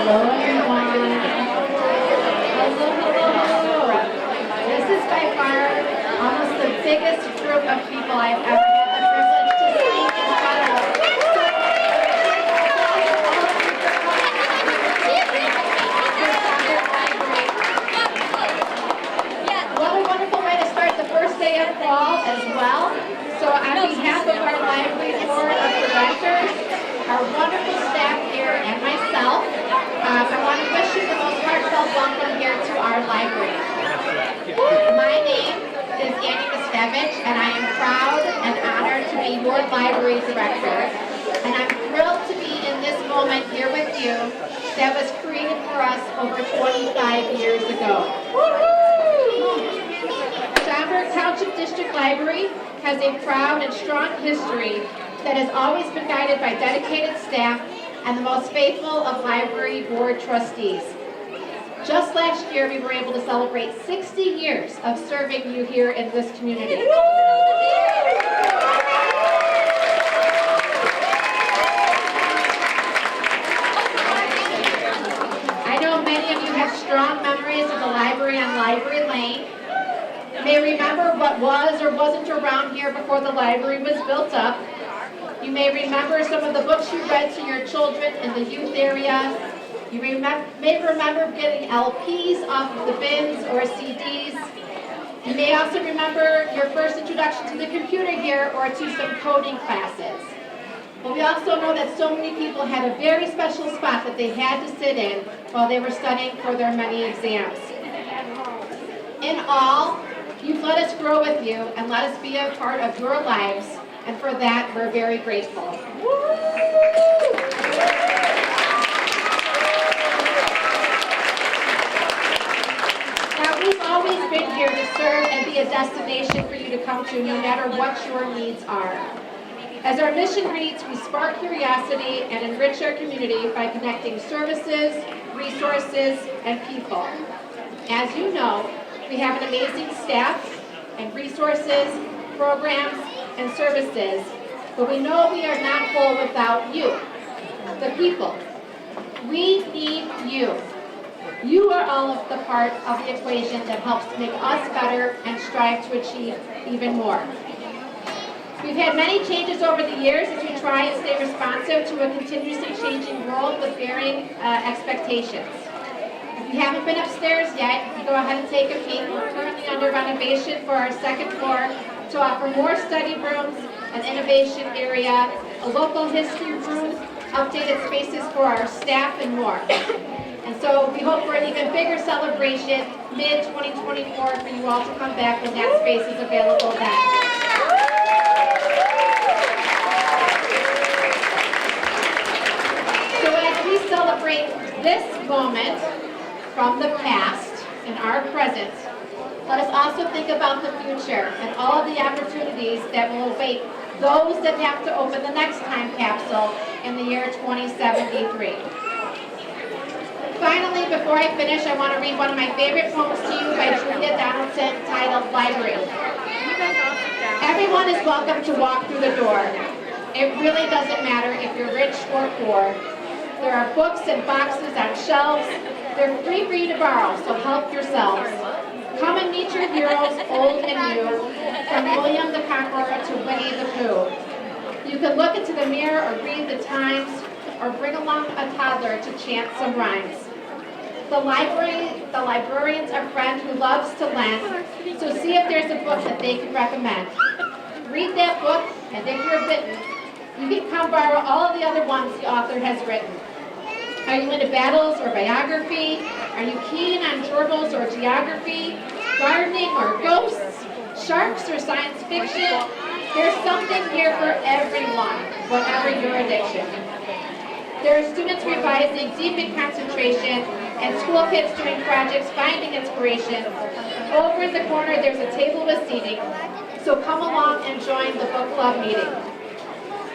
Hello, everyone. Hello, hello. This is by far almost the biggest group of people I've ever had the privilege to speak in front of. What a wonderful way to start the first day of fall as well. So on behalf of our library board of directors, our wonderful staff here, and myself, I want to wish you the most heartfelt welcome here to our library. My name is Sept, and I am proud and honored to be your library director. And I'm thrilled to be in this moment here with you that was created for us over 25 years ago. Schaumburg Township District Library has a proud and strong history that has always been guided by dedicated staff and the most faithful of library board trustees. Just last year, we were able to celebrate 60 years of serving you here in this community. I know many of you have strong memories of the library on Library Lane. You may remember what was or wasn't around here before the library was built up. You may remember some of the books you read to your children in the youth area. You may remember getting LPs off of the bins or CDs. You may also remember your first introduction to the computer here or to some coding classes. But we also know that so many people had a very special spot that they had to sit in while they were studying for their many exams. In all, you've let us grow with you and let us be a part of your lives. And for that, we're very grateful. Now, we've always been here to serve and be a destination for you to come to, no matter what your needs are. As our mission reads, we spark curiosity and enrich our community by connecting services, resources, and people. As you know, we have an amazing staff and resources, programs, and services, but we know we are not whole without you, the people. We need you. You are all of the part of the equation that helps make us better and strive to achieve even more. We've had many changes over the years as we try and stay responsive to a continuously changing world with varying expectations. If you haven't been upstairs yet, you go ahead and take a peek. We're currently under renovation for our second floor to offer more study rooms, an innovation area, a local history room, updated spaces for our staff, and more. And so we hope for an even bigger celebration mid-2024 for you all to come back when that space is available then. So as we celebrate this moment from the past and our present, let us also think about the future and all of the opportunities that will await those that have to open the next time capsule in the year 2073. Finally, before I finish, I want to read one of my favorite poems to you by Julia Donaldson titled Library. Everyone is welcome to walk through the door. It really doesn't matter if you're rich or poor. There are books and boxes on shelves. They're free for you to borrow, so help yourselves. Come and meet your heroes, old and new, from William the Conqueror to Winnie the Pooh. You can look into the mirror or read the Times, or bring along a toddler to chant some rhymes. The librarian's a friend who loves to lend, so see if there's a book that they can recommend. Read that book, and if you're bitten, you can come borrow all of the other ones the author has written. Are you into battles or biography? Are you keen on gerbils or geography? Gardening or ghosts? Sharks or science fiction? There's something here for everyone, whatever your addiction. There are students revising deep in concentration and school kids doing projects finding inspiration. Over in the corner there's a table with seating, so come along and join the book club meeting.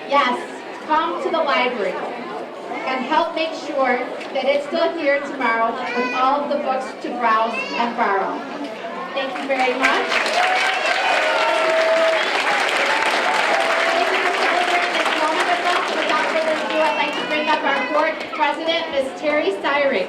Yes, come to the library and help make sure that it's still here tomorrow with all of the books to browse and borrow. Thank you very much. Thank you for celebrating this moment with us. Without further ado, I'd like to bring up our board president. President, Ms. Terry Syring.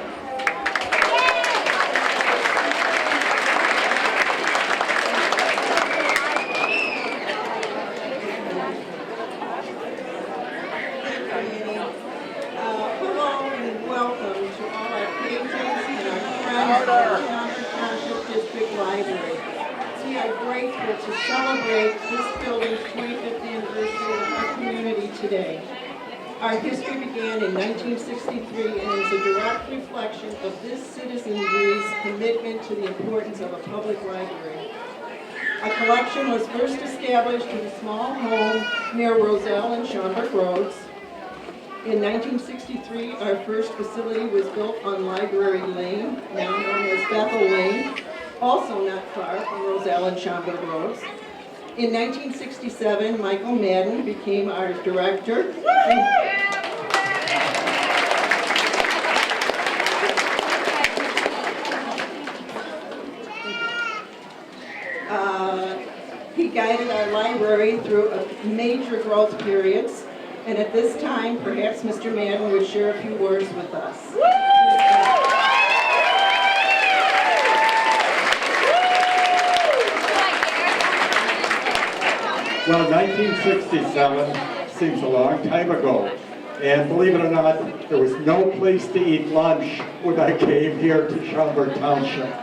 Hello and welcome to all our patrons and our friends at the Sept Township District Library. We are grateful to celebrate this building's 25th anniversary with our community today. Our history began in 1963 and is a direct reflection of this citizenry's commitment to the importance of a public library. A collection was first established in a small home near Roselle and Schaumburg Roads. In 1963, our first facility was built on Library Lane, now known as Bethel Lane, also not far from Roselle and Schaumburg Roads. In 1967, Michael Madden became our director. He guided our library through major growth periods. And at this time, perhaps Mr. Madden would share a few words with us. Well, 1967 seems a long time ago. And believe it or not, there was no place to eat lunch when I came here to Schaumburg Township.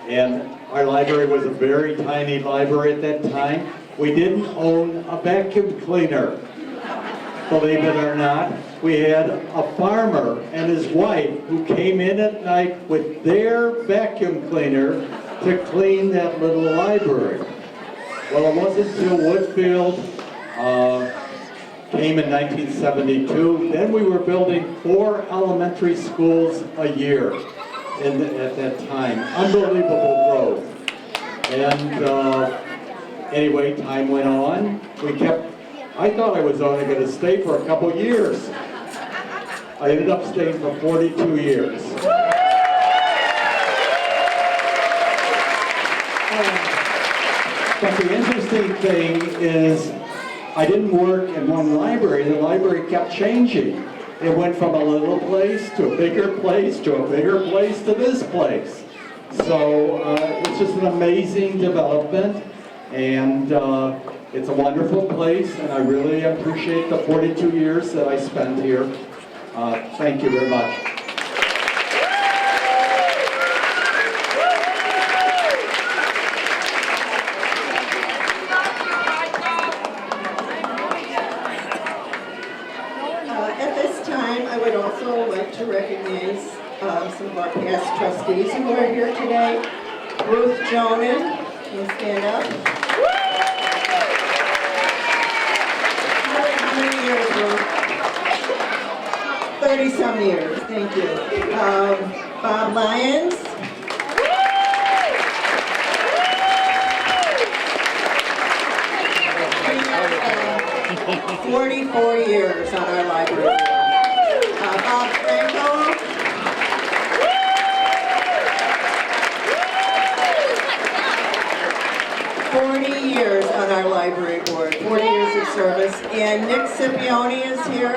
And our library was a very tiny library at that time. We didn't own a vacuum cleaner, believe it or not. We had a farmer and his wife who came in at night with their vacuum cleaner to clean that little library. Well, it wasn't until Woodfield came in 1972. Then we were building 4 elementary schools a year at that time. Unbelievable growth. And anyway, time went on. I thought I was only going to stay for a couple years. I ended up staying for 42 years. But the interesting thing is, I didn't work in one library. The library kept changing. It went from a little place to a bigger place to a bigger place to this place. So it's just an amazing development. And it's a wonderful place, and I really appreciate the 42 years that I spent here. Thank you very much. At this time, I would also like to recognize some of our past trustees who are here today. Ruth Jonan, can you stand up? How many years, Ruth? 30-some years, thank you. Bob Lyons. 44 years on our library. Bob Franco. 40 years on our library board, 40 years of service. And Nick Scipione is here.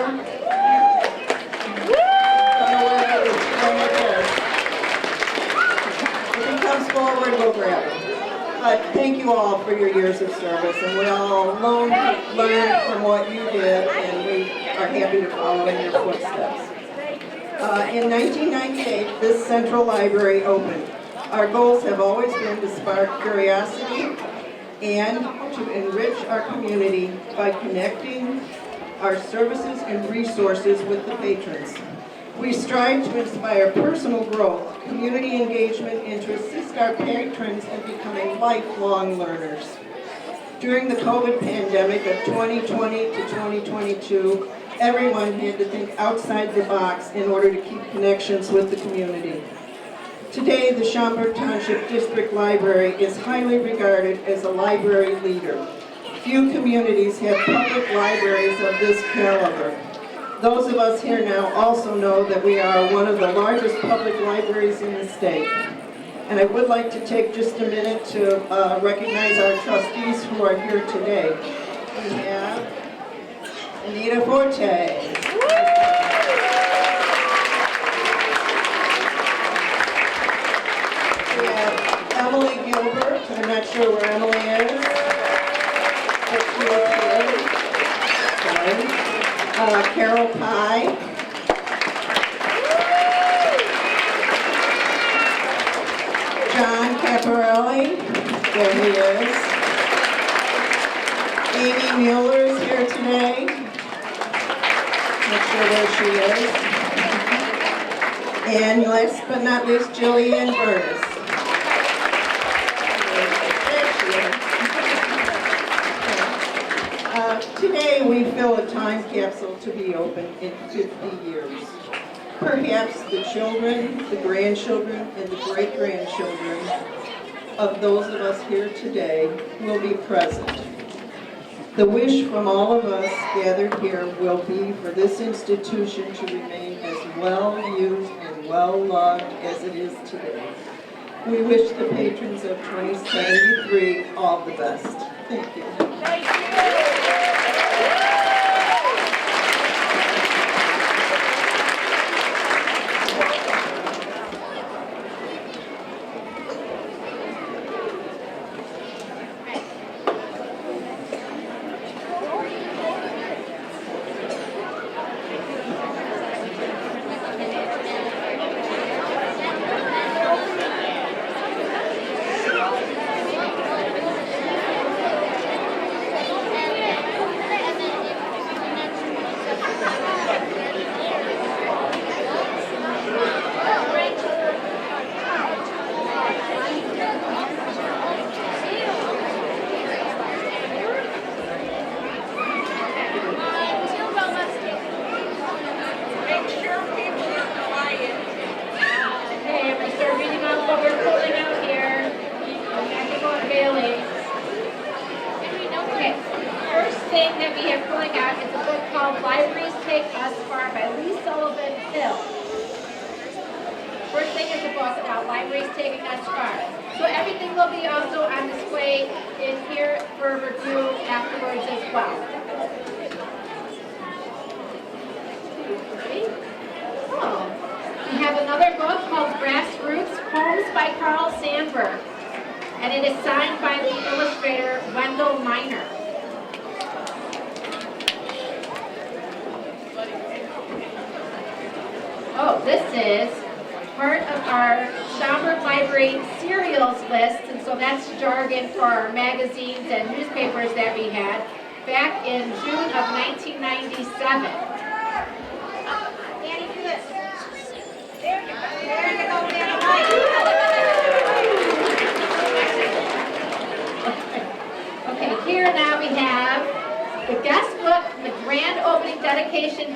If he comes forward, we'll grab him. But thank you all for your years of service, and we all learned from what you did, and we are happy to follow in your footsteps. In 1998, this central library opened. Our goals have always been to spark curiosity and to enrich our community by connecting our services and resources with the patrons. We strive to inspire personal growth, community engagement, and to assist our patrons in becoming lifelong learners. During the COVID pandemic of 2020 to 2022, everyone had to think outside the box in order to keep connections with the community. Today, the Schaumburg Township District Library is highly regarded as a library leader. Few communities have public libraries of this caliber. Those of us here now also know that we are one of the largest public libraries in the state. And I would like to take just a minute to recognize our trustees who are here today. We have Anita Forte. Ty. John Caparelli, there he is. Amy Mueller is here today. Not sure where she is. And last but not least, Jillian Burtis. Today we fill a time capsule to be open in 50 years. Perhaps the children, the grandchildren, and the great-grandchildren of those of us here today will be present. The wish from all of us gathered here will be for this institution to remain as well-used and well-loved as it is today. We wish the patrons of 2073 all the best. Thank you. Thank you.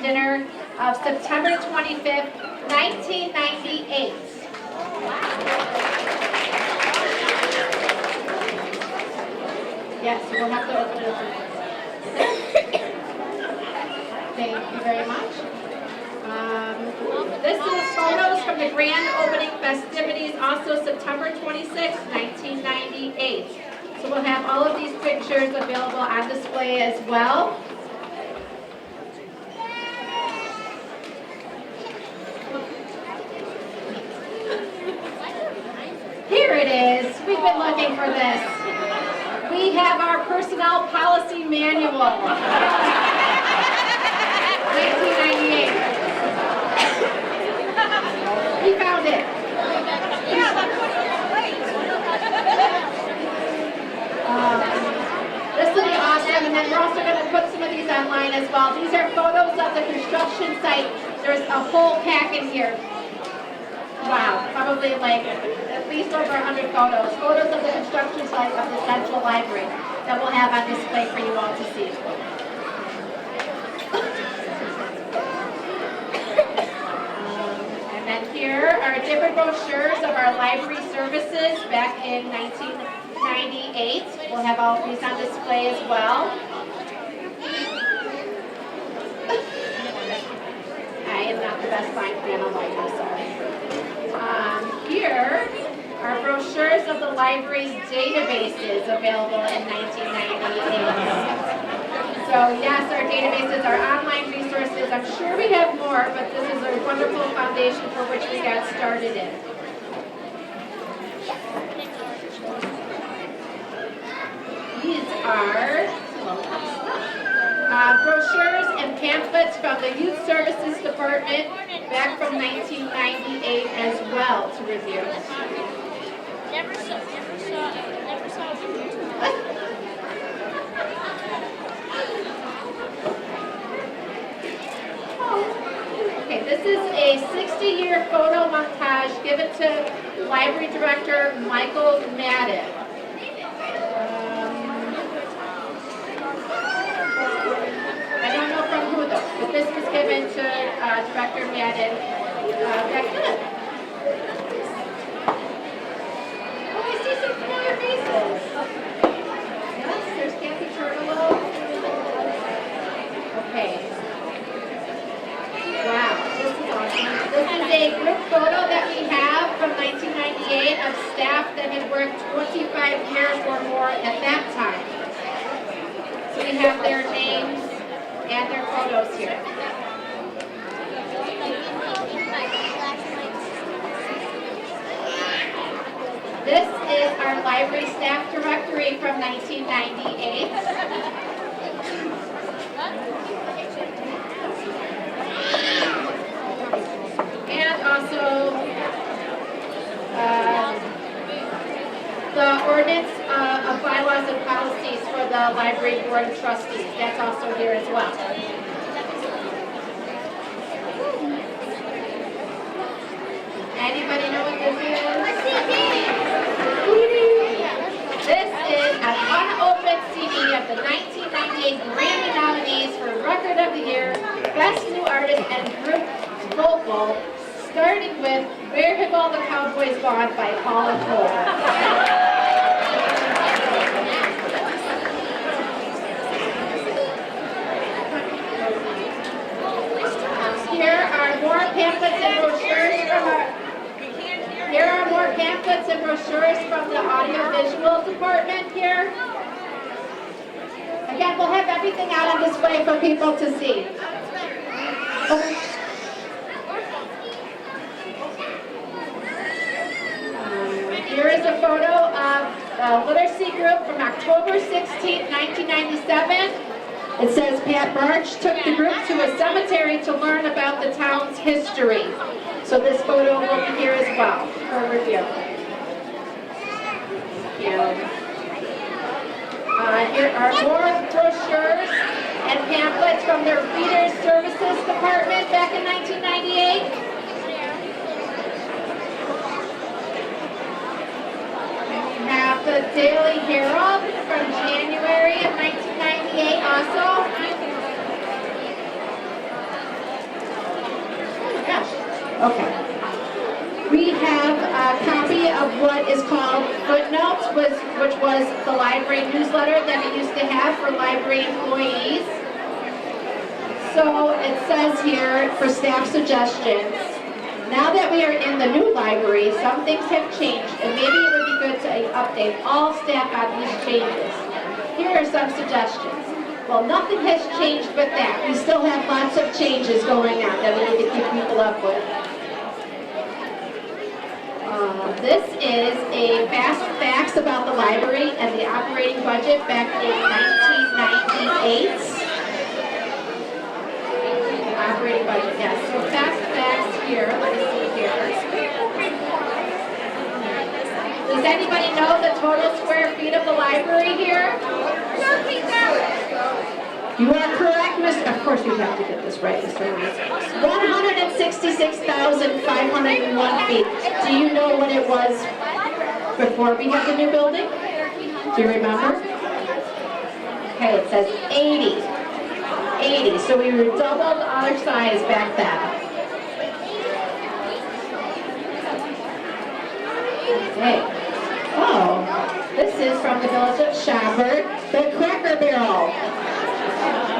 Dinner of September 25th, 1998. Yes, we'll have to open it up. Thank you very much. This is photos from the grand opening festivities, also September 26th, 1998. So we'll have all of these pictures available on display as well. Here it is. We've been looking for this. We have our personnel policy manual. 1998. We found it. This will be awesome, and then we're also going to put some of these online as well. These are photos of the construction site. There's a whole pack in here. Wow, probably like at least over 100 photos. Photos of the construction site of the Central Library that we'll have on display for you all to see. And then here are different brochures of our library services back in 1998. We'll have all of these on display as well. I am not the best blind fan on library, sorry. Here are brochures of the library's databases available in 1998. So yes, our databases are online resources. I'm sure we have more, but this is a wonderful foundation for which we got started in. These are brochures and pamphlets from the Youth Services Department back from 1998 as well to review. Never saw it. Okay, this is a 60-year photo montage given to Library Director Michael Madden. I don't know from who though, but this was given to Director Madden back then. Oh, I see some familiar faces. Yes, there's Kathy Turtolo. Okay. Wow, this is awesome. This is a group photo that we have from 1998 of staff that had worked 25 years or more at that time. So we have their names and their photos here. This is our library staff directory from 1998. And also the ordinance of bylaws and policies for the library board of trustees. That's also here as well. Anybody know what this is? This is an unopened CD of the 1998 Grammy nominees for Record of the Year, Best New Artist, and Group Vocal, starting with Where Have All the Cowboys Gone by Paula Cole. Here are more pamphlets and brochures from the audiovisual department here. Again, we'll have everything out on display for people to see. Okay. Here is a photo of the literacy group from October 16, 1997. It says Pat March took the group to a cemetery to learn about the town's history. So this photo will be here as well for review. Here are more brochures and pamphlets from the Reader's Services Department back in 1998. We have the Daily Herald from January of 1998 also. Okay. We have a copy of what is called Footnotes, which was the library newsletter that we used to have for library employees. So it says here for staff suggestions, now that we are in the new library, some things have changed, and maybe it would be good to update all staff on these changes. Here are some suggestions. Well, nothing has changed with that. We still have lots of changes going on that we need to keep people up with. This is a fast facts about the library and the operating budget back in 1998. Operating budget, yes. So fast facts here. Let me see here. Does anybody know the total square feet of the library here? You are correct, Mr. Of course you have to get this right, Mr. Reed. 166,501 feet. Do you know what it was before we had the new building? Do you remember? Okay, it says 80. 80. So we were doubled our size back then. Okay. Oh, this is from the village of Schaumburg, the Cracker Barrel.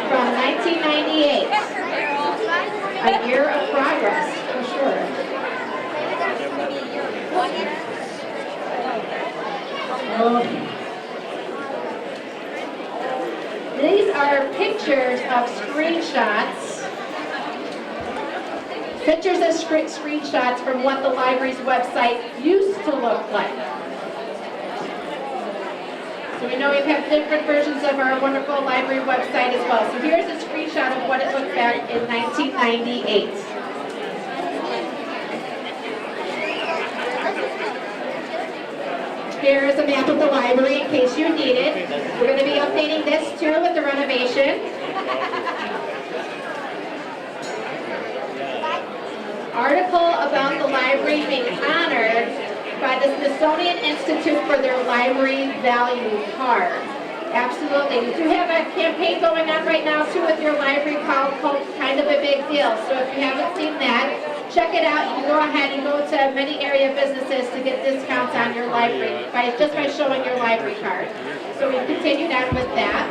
From 1998. A year of progress, for sure. These are pictures of screenshots. Pictures of screenshots from what the library's website used to look like. So we know we have different versions of our wonderful library website as well. So here's a screenshot of what it looked back in 1998. Here's a map of the library in case you need it. We're going to be updating this too with the renovation. Article about the library being honored by the Smithsonian Institute for their library value card. Absolutely. We do have a campaign going on right now too with your library called Kind of a Big Deal. So if you haven't seen that, check it out. You can go ahead and go to many area businesses to get discounts on your library just by showing your library card. So we've continued on with that.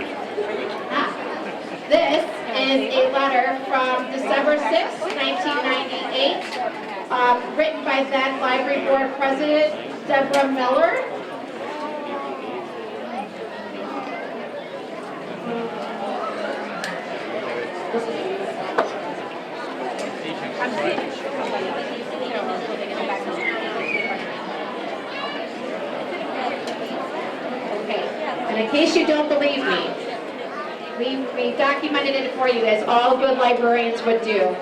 This is a letter from December 6, 1998, written by then Library Board President Deborah Miller. Okay, and in case you don't believe me, we documented it for you as all good librarians would do.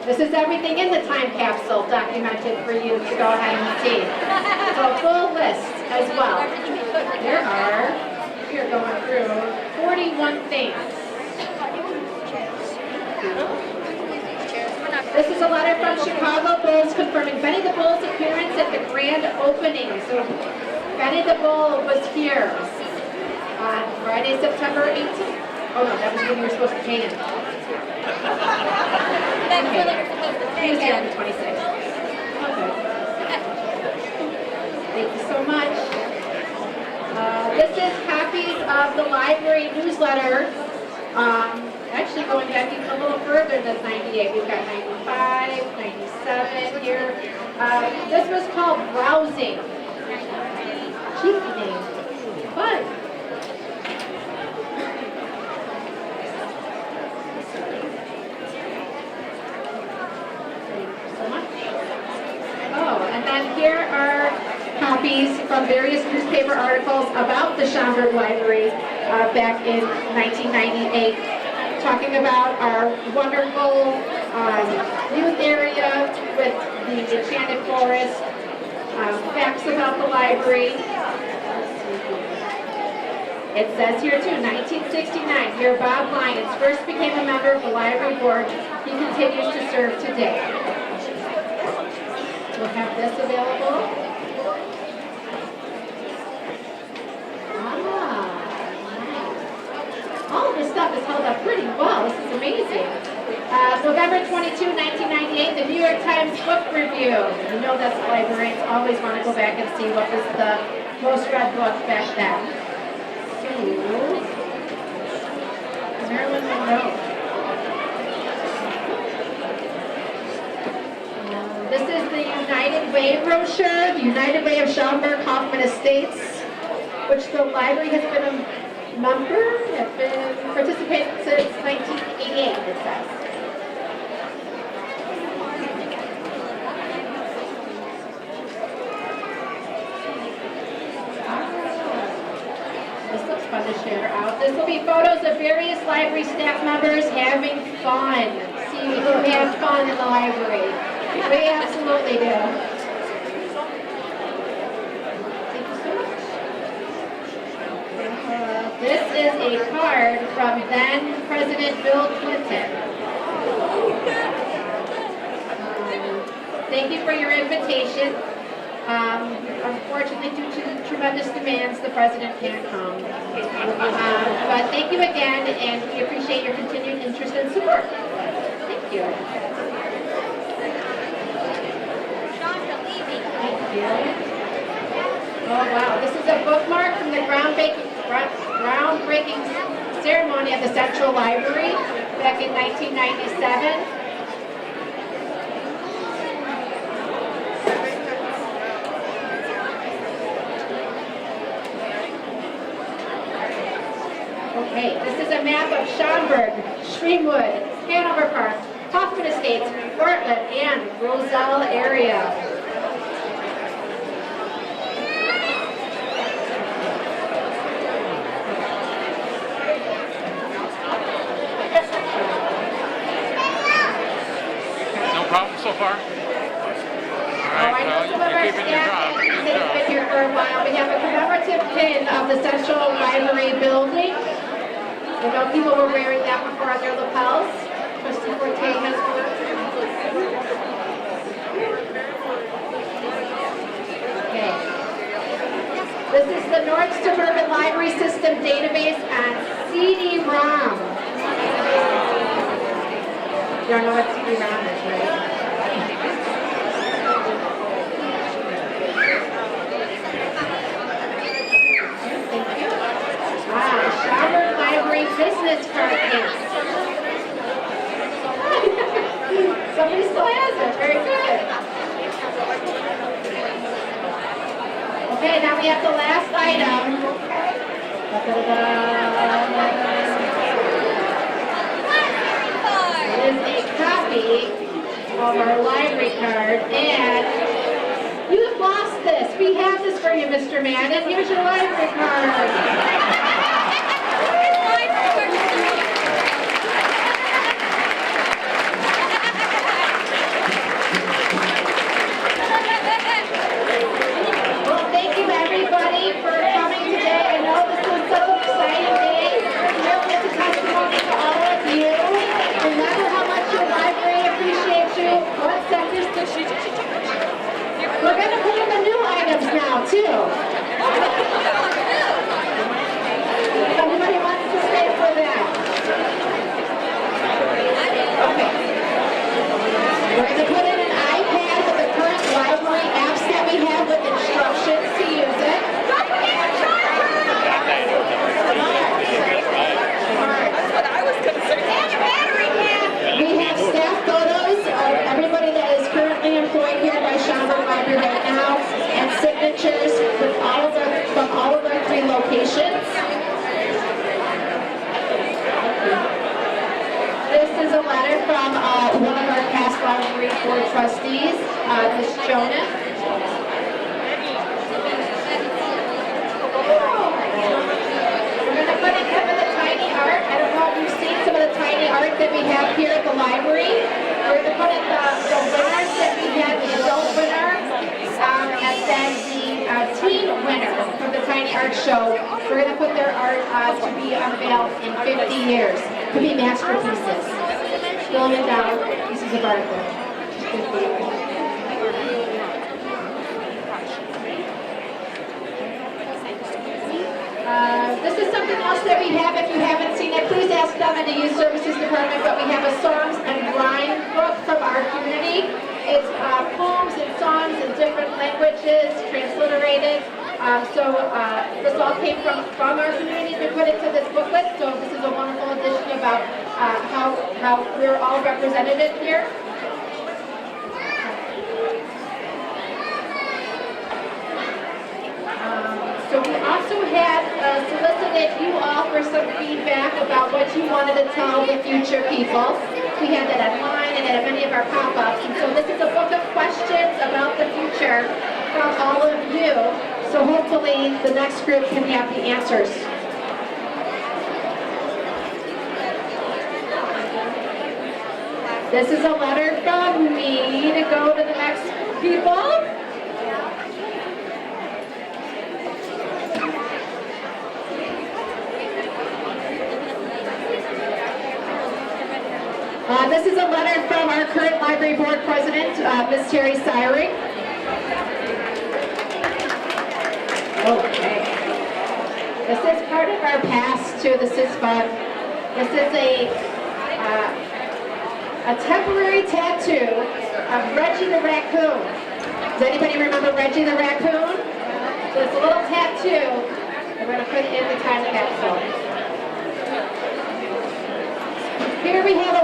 This is everything in the time capsule documented for you to go ahead and see. So a full list as well. There are, you're going through 41 things. This is a letter from Chicago Bulls confirming Benny the Bull's appearance at the grand opening. So Benny the Bull was here on Friday, September 18th. Oh no, that was when you were supposed to pay him. That's when they were supposed to He was pay here on him. the 26th. Okay. Thank you so much. This is copies of the library newsletter. Actually going back even a little further than 98. We've got 95, 97 here. This was called Browsing. Cheeky name. Fun. Here are copies from various newspaper articles about the Schaumburg Library back in 1998, talking about our wonderful youth area with the enchanted forest, facts about the library. It says here too, 1969, here Bob Lyons first became a member of the library board. He continues to serve today. We'll have this available. Nice. All of this stuff is held up pretty well. This is amazing. November 22, 1998, the New York Times Book Review. You know that librarians always want to go back and see what was the most read book back then. So, Marilyn Monroe. This is the United Way brochure, the United Way of Schaumburg Hoffman Estates, which the library has been a member, has been participating since 1988, it says. This looks fun to share out. This will be photos of various library staff members having fun. See who has fun in the library. We absolutely do. Thank you so much. This is a card from then President Bill Clinton. Thank you for your invitation. Unfortunately, due to tremendous demands, the President can't come. But thank you again, and we appreciate your continued interest and support. Thank you. Oh wow, this is a bookmark from the groundbreaking ceremony at the Central Library back in 1997. Okay, this is a map of Schaumburg, Streamwood, Hanover Park, Hoffman Estates, Bartlett, and Roselle area. problem so far? Oh, I know some of our you're keeping your staff job. has Good job. been here for a while. We have a commemorative pin of the Central Library building. I know people were wearing that before on their lapels. Trustee Forte has one. Okay. This is the North Suburban Library System database on CD-ROM. You don't know what CD-ROM is, right? Wow, Schaumburg Library business card case. Somebody still has it. Very good. Okay, now we have the last item. It is a copy of our library card, and you have lost this. We have this for you, Mr. Madden. Here's your library card. Well, thank you everybody for coming today. I know this was such an exciting day. Really, it's a testimony to all of you. Remember how much your library appreciates you. What sectors did she? We're going to put in the new items now, too. Anybody wants to stay for that? Okay. We're going to put in an iPad with the current library apps that we have with instructions to use it. That's what I was going to say. And a battery can. We have staff photos of everybody that is currently employed here by Schaumburg Library right now, and signatures from all of our 3 locations. This is a letter from one of our past library board trustees, Ms. Jonah. We're going to put in some of the tiny art. I don't know if you've seen some of the tiny art that we have here at the library. We're going to put in the winners that we had, the adult winner, and then the teen winner from the tiny art show. We're going to put their art to be unveiled in 50 years. Could be masterpieces. $1 billion pieces of art there. This is something else that we have. If you haven't seen it, please ask them in the Youth Services Department. But we have a songs and rhyme book from our community. It's poems and songs in different languages, transliterated. This all came from our community. We put into this booklet. So this is a wonderful addition about how we're all represented here. So we also had solicited you all for some feedback about what you wanted to tell the future people. We had that online and at many of our pop-ups. And so this is a book of questions about the future from all of you. So hopefully the next group can have the answers. This is a letter from me to go to the next people. This is a letter from our current library board president, Ms. Terry Syring. Okay. This is part of our pass to the CISPA. This is a temporary tattoo of Reggie the raccoon. Does anybody remember Reggie the raccoon? So it's a little tattoo. We're going to put it in the time capsule. Here we have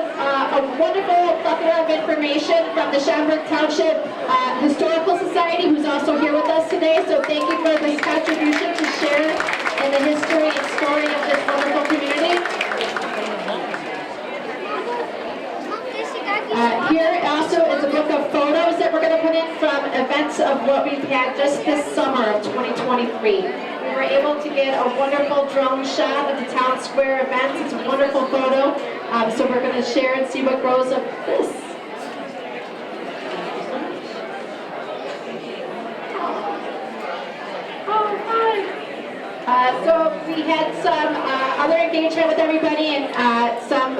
a wonderful plethora of information from the Schaumburg Township Historical Society, who's also here with us today. So thank you for this contribution to share in the history and story of this wonderful community. Here also is a book of photos that we're going to put in from events of what we've had just this summer of 2023. We were able to get a wonderful drone shot of the town square events. It's a wonderful photo. So we're going to share and see what grows of this. we had some other engagement with everybody, and some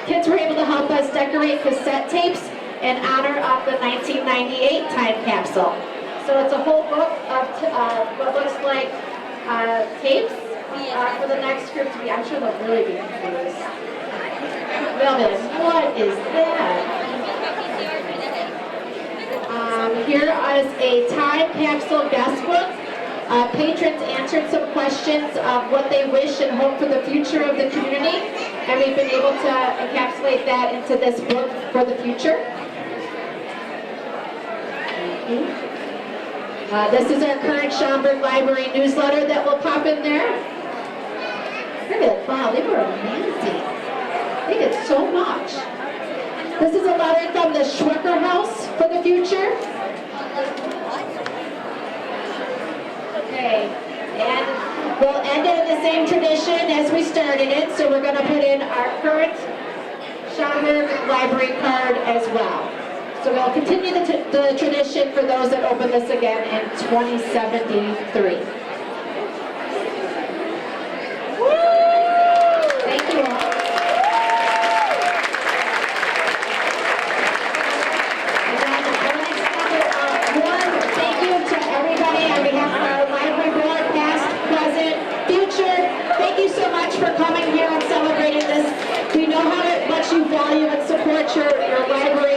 kids were able to help us decorate cassette tapes in honor of the 1998 time capsule. So it's a whole book of what looks like tapes for the next group to be. I'm sure they'll really be confused. They'll be like, what is that? Here is a time capsule guest book. Patrons answered some questions of what they wish and hope for the future of the community, and we've been able to encapsulate that into this book for the future. This is our current Schaumburg Library newsletter that will pop in there. Look at that, wow, they were amazing. They did so much. This is a letter from the Schwicker House for the future. Okay, and we'll end it in the same tradition as we started it, so we're going to put in our current Schaumburg Library card as well. So we'll continue the tradition for those that open this again in 2073. Woo! Thank you all. And then our next number one, thank you to everybody on behalf of our library board, past, present, future. Thank you so much for coming here and celebrating this. We know how much you value and support your library